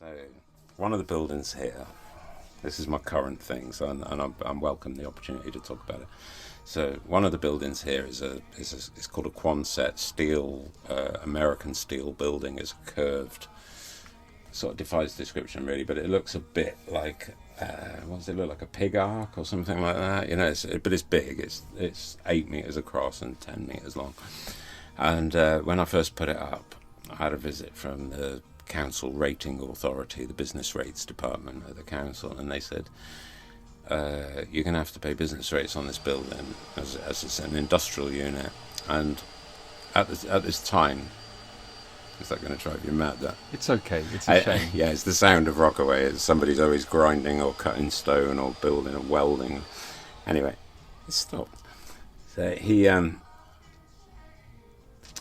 So, one of the buildings here, this is my current thing, so I'm welcome the opportunity to talk about it. So, one of the buildings here is it's called a Quonset steel, American steel building. It's curved, sort of defies description really, but it looks a bit like what does it look like, a pig arc or something like that? You know, but it's big. It's 8 meters across and 10 meters long. And when I first put it up, I had a visit from the council rating authority, the business rates department of the council, and they said, you're going to have to pay business rates on this building as it's an industrial unit. And at this time, is that going to drive you mad? That it's okay. It's a shame. Yeah, it's the sound of Rockaway. It's somebody's always grinding or cutting stone or building or welding. Anyway, it stopped. So he, where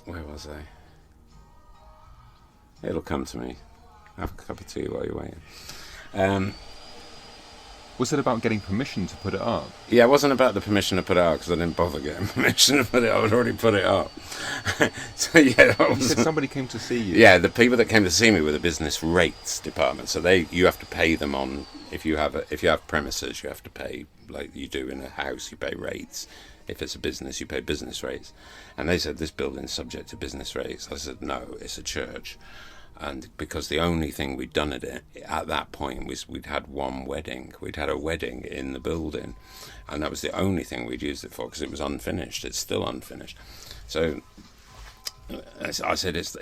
was I? It'll come to me. Have a cup of tea while you're waiting. Was it about getting permission to put it up? Yeah, it wasn't about the permission to put it up because I didn't bother getting permission to put it up. I'd already put it up. So yeah, you said somebody came to see you. Yeah, the people that came to see me were the business rates department. So you have to pay them on if you have premises, you have to pay like you do in a house. You pay rates. If it's a business, you pay business rates. And they said this building's subject to business rates. I said no, it's a church. And because the only thing we'd done at that point was we'd had one wedding. We'd had a wedding in the building, and that was the only thing we'd used it for because it was unfinished. It's still unfinished. So I said, it's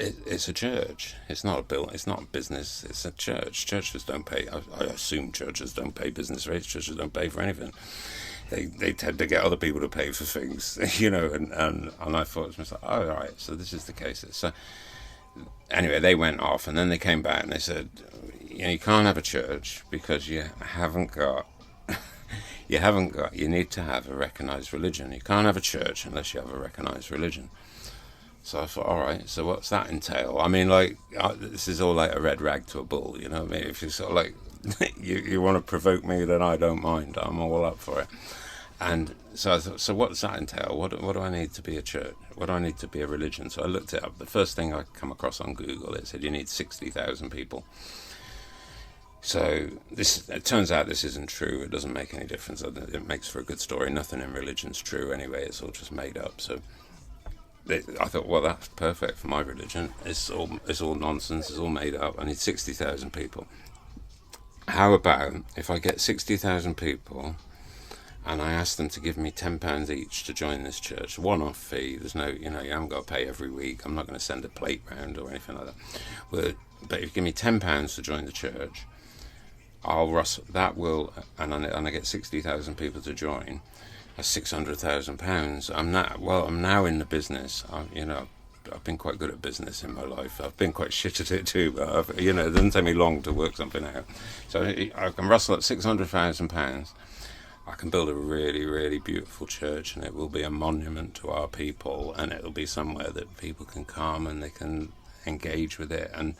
a church. It's not it's not a business. It's a church. Churches don't pay. I assume churches don't pay business rates. Churches don't pay for anything. They tend to get other people to pay for things, you know. And I thought to myself, oh, all right, so this is the case. So. Anyway, they went off, and then they came back and they said, you can't have a church because you need to have a recognised religion. You can't have a church unless you have a recognised religion. So I thought, all right, so what's that entail? I mean, like, this is all like a red rag to a bull, you know what I mean? If you sort of like, you want to provoke me, then I don't mind. I'm all up for it. And so I thought, so what does that entail? What do I need to be a church? What do I need to be a religion? So I looked it up. The first thing I come across on Google, it said you need 60,000 people. So it turns out this isn't true. It doesn't make any difference. It makes for a good story. Nothing in religion's true anyway. It's all just made up. So I thought, well, that's perfect for my religion. It's all nonsense. It's all made up. I need 60,000 people. How about if I get 60,000 people and I asked them to give me £10 each to join this church, one-off fee. There's no, you haven't got to pay every week. I'm not going to send a plate round or anything like that. But if you give me £10 to join the church, and I get 60,000 people to join. That's £600,000. I'm now in the business. I've been quite good at business in my life. I've been quite shit at it too, but it doesn't take me long to work something out. So I can rustle up £600,000. I can build a really, really beautiful church, and it will be a monument to our people, and it'll be somewhere that people can come and they can engage with it. And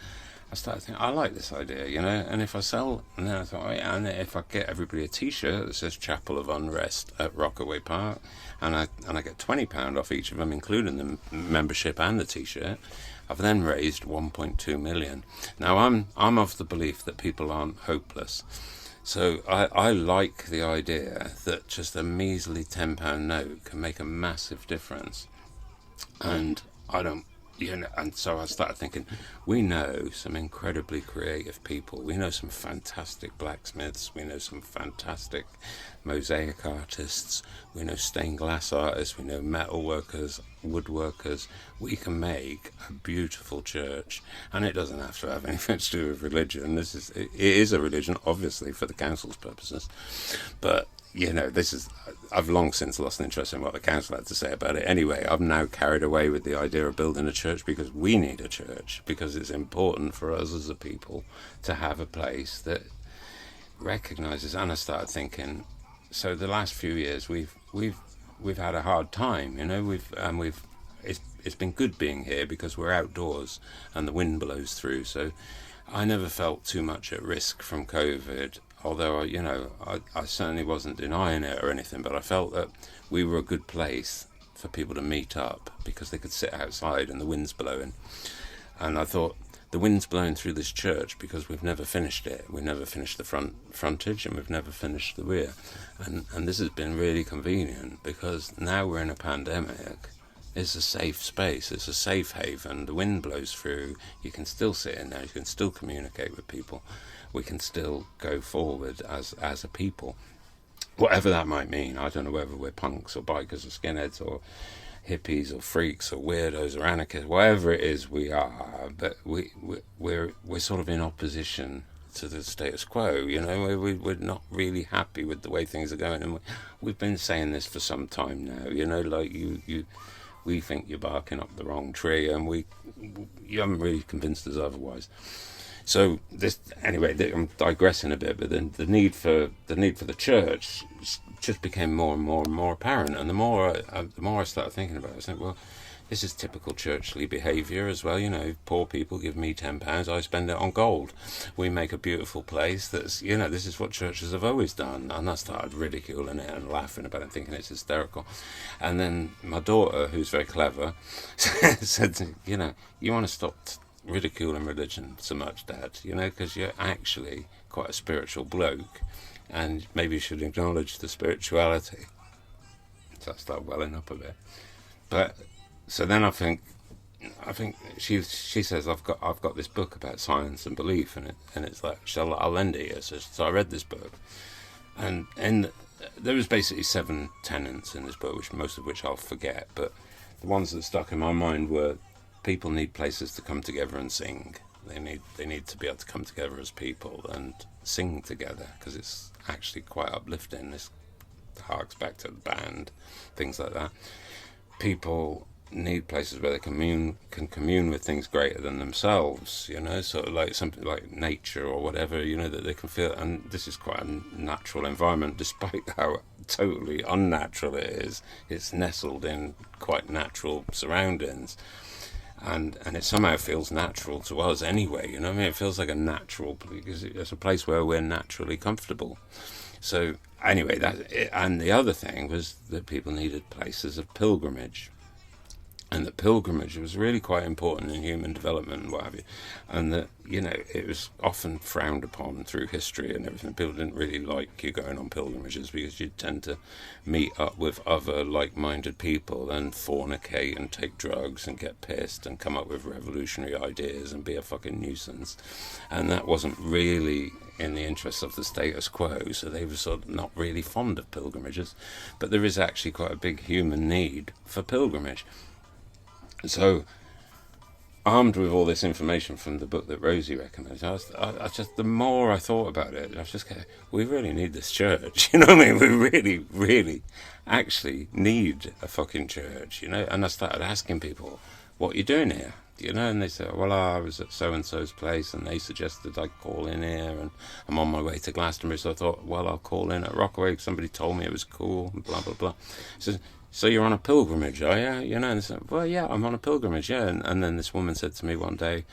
I started thinking, I like this idea, and if I sell, and then I thought, oh yeah, and if I get everybody a t-shirt that says Chapel of Unrest at Rockaway Park, and I get £20 off each of them, including the membership and the t-shirt, I've then raised 1.2 million. Now I'm of the belief that people aren't hopeless. So I like the idea that just a measly £10 note can make a massive difference. And and so I started thinking, we know some incredibly creative people. We know some fantastic blacksmiths. We know some fantastic mosaic artists. We know stained glass artists. We know metal workers, woodworkers. We can make a beautiful church, and it doesn't have to have anything to do with religion. It is a religion, obviously, for the council's purposes, but I've long since lost interest in what the council had to say about it. Anyway, I'm now carried away with the idea of building a church because we need a church, because it's important for us as a people to have a place that recognises. And I started thinking, so the last few years we've had a hard time, it's been good being here because we're outdoors and the wind blows through. So I never felt too much at risk from COVID. Although, I certainly wasn't denying it or anything, but I felt that we were a good place for people to meet up because they could sit outside and the wind's blowing. And I thought, the wind's blowing through this church because we've never finished it. We never finished the frontage, and we've never finished the rear. And this has been really convenient because now we're in a pandemic. It's a safe space. It's a safe haven. The wind blows through. You can still sit in there. You can still communicate with people. We can still go forward as a people. Whatever that might mean. I don't know whether we're punks or bikers or skinheads or hippies or freaks or weirdos or anarchists, whatever it is we are, but we're sort of in opposition to the status quo, you know. We're not really happy with the way things are going, and we've been saying this for some time now, you know, like we think you're barking up the wrong tree, and you haven't really convinced us otherwise. So this, anyway, I'm digressing a bit, but the need for the church just became more and more and more apparent. And the more I started thinking about it, I was like, well, this is typical churchly behaviour as well. You know, poor people give me £10, I spend it on gold. We make a beautiful place that's, you know, this is what churches have always done. And I started ridiculing it and laughing about it, thinking it's hysterical. And then my daughter, who's very clever, said, you know, you want to stop ridiculing religion so much, Dad, you know, because you're actually quite a spiritual bloke, and maybe you should acknowledge the spirituality. So I start welling up a bit. But so then I think she says, I've got this book about science and belief, and it's like, I'll lend it you. So I read this book, and there was basically 7 tenets in this book, most of which I'll forget, but the ones that stuck in my mind were: people need places to come together and sing. They need to be able to come together as people and sing together, because it's actually quite uplifting. This harks back to the band, things like that. People need places where they can commune with things greater than themselves, you know, sort of like something like nature or whatever, you know, that they can feel. And this is quite a natural environment, despite how totally unnatural it is. It's nestled in quite natural surroundings. And it somehow feels natural to us anyway, you know. I mean, it feels like a natural, because it's a place where we're naturally comfortable. So anyway, and the other thing was that people needed places of pilgrimage, and that pilgrimage was really quite important in human development and what have you, and that, you know, it was often frowned upon through history and everything. People didn't really like you going on pilgrimages because you'd tend to meet up with other like-minded people and fornicate and take drugs and get pissed and come up with revolutionary ideas and be a fucking nuisance, and that wasn't really in the interests of the status quo. So they were sort of not really fond of pilgrimages, but there is actually quite a big human need for pilgrimage. So, armed with all this information from the book that Rosie recommended, I just, the more I thought about it, I was just going, we really need this church, you know what I mean? We really, really actually need a fucking church, you know? And I started asking people, what are you doing here? You know, and they said, well, I was at so-and-so's place, and they suggested I call in here, and I'm on my way to Glastonbury, so I thought, well, I'll call in at Rockaway, because somebody told me it was cool, and blah, blah, blah. So you're on a pilgrimage, are you? You know, and I said, well, yeah, I'm on a pilgrimage, yeah. And then this woman said to me one day,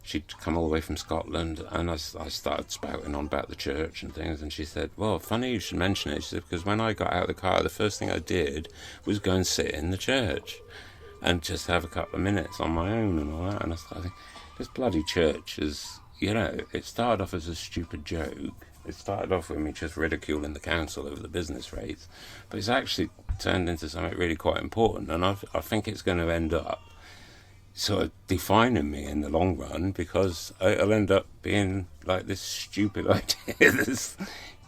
she'd come all the way from Scotland, and I started spouting on about the church and things, and she said, well, funny you should mention it. She said, because when I got out of the car, the first thing I did was go and sit in the church and just have a couple of minutes on my own and all that. And I started thinking, this bloody church is, you know, it started off as a stupid joke. It started off with me just ridiculing the council over the business rates, but it's actually turned into something really quite important, and I think it's going to end up sort of defining me in the long run, because it'll end up being like this stupid idea that's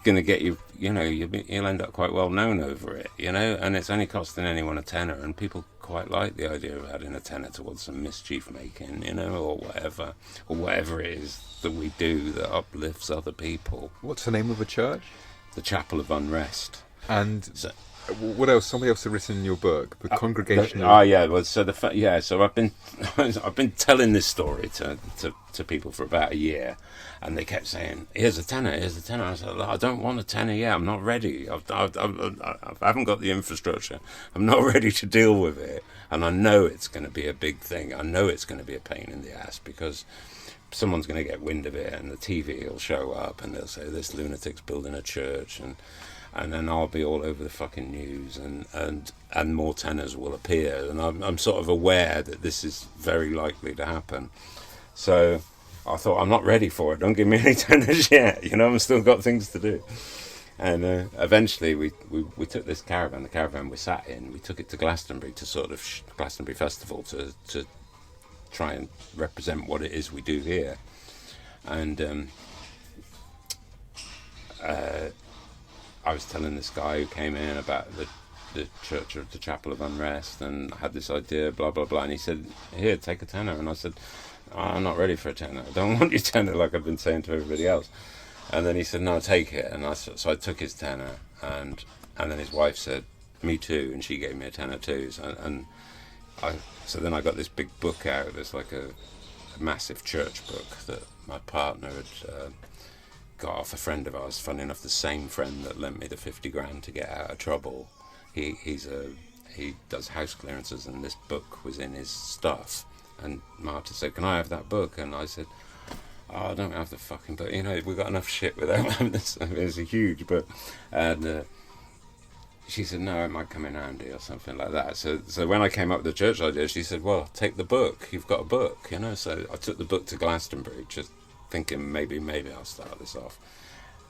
going to get you, you know, you'll end up quite well known over it, you know, and it's only costing anyone a tenner, and people quite like the idea of adding a tenner towards some mischief making, you know, or whatever it is that we do that uplifts other people. What's the name of the church? The Chapel of Unrest. And so, what else? Somebody else had written in your book, the congregation. Yeah. Well, so so I've been telling this story to people for about a year, and they kept saying, "Here's a tenner, here's a tenner." I said, "I don't want a tenner yet. I'm not ready. I haven't got the infrastructure. I'm not ready to deal with it, and I know it's going to be a big thing. I know it's going to be a pain in the ass, because someone's going to get wind of it, and the TV will show up, and they'll say this lunatic's building a church, and then I'll be all over the fucking news, and more tenors will appear, and I'm sort of aware that this is very likely to happen." So I thought, I'm not ready for it. Don't give me any tenors yet. I've still got things to do. And eventually we took this caravan, the caravan we sat in, we took it to Glastonbury to sort of Glastonbury Festival to try and represent what it is we do here. And I was telling this guy who came in about the church of the Chapel of Unrest, and I had this idea, blah blah blah, and he said, "Here, take a tenner." And I said, "I'm not ready for a tenner. I don't want your tenner," like I've been saying to everybody else. And then he said, "No, take it." And so I took his tenner, and then his wife said, "Me too," and she gave me a tenner too. So then I got this big book out. There's like a massive church book that my partner had got off a friend of ours. Funny enough, the same friend that lent me the 50 grand to get out of trouble. He does house clearances, and this book was in his stuff. And Marta said, "Can I have that book?" And I said, "Oh, I don't have the fucking book. We've got enough shit without having this." I mean, it's a huge book. And she said, "No, it might come in handy," or something like that. So when I came up with the church idea, she said, "Well, take the book. You've got a book, So I took the book to Glastonbury, just thinking maybe I'll start this off.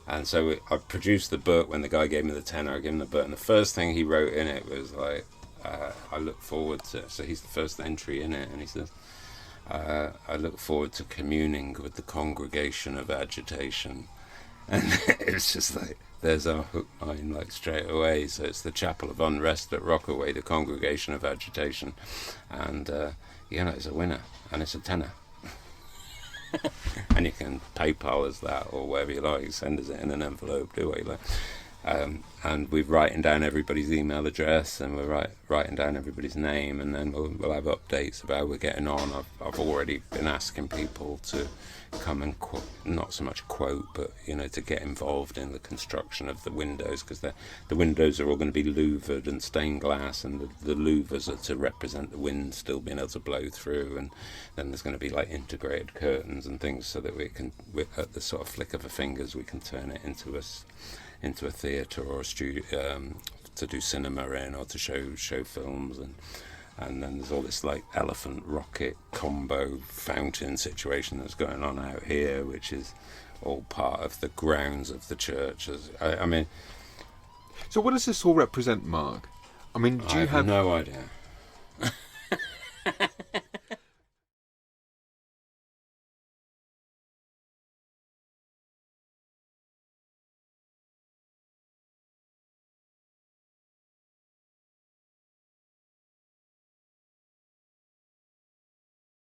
And so I produced the book. When the guy gave me the tenner, I gave him the book, and the first thing he wrote in it was like, "I look forward to." So he's the first entry in it, and he says, "I look forward to communing with the congregation of agitation." And it's just like, there's our hook line, like, straight away. So it's the Chapel of Unrest at Rockaway, the congregation of agitation. And, it's a winner, and it's a tenner. And you can PayPal us that or whatever you like, send us it in an envelope, do what you like. And we're writing down everybody's email address, and we're writing down everybody's name, and then we'll have updates about how we're getting on. I've already been asking people to come and not so much quote, but to get involved in the construction of the windows, because the windows are all going to be louvered and stained glass, and the louvers are to represent the wind still being able to blow through, and then there's going to be like integrated curtains and things, so that at the sort of flick of a fingers we can turn it into a theatre or a studio, to do cinema in, or to show films, and then there's all this like elephant rocket combo fountain situation that's going on out here, which is all part of the grounds of the church. I mean, so what does this all represent, Mark? I mean, I have no idea.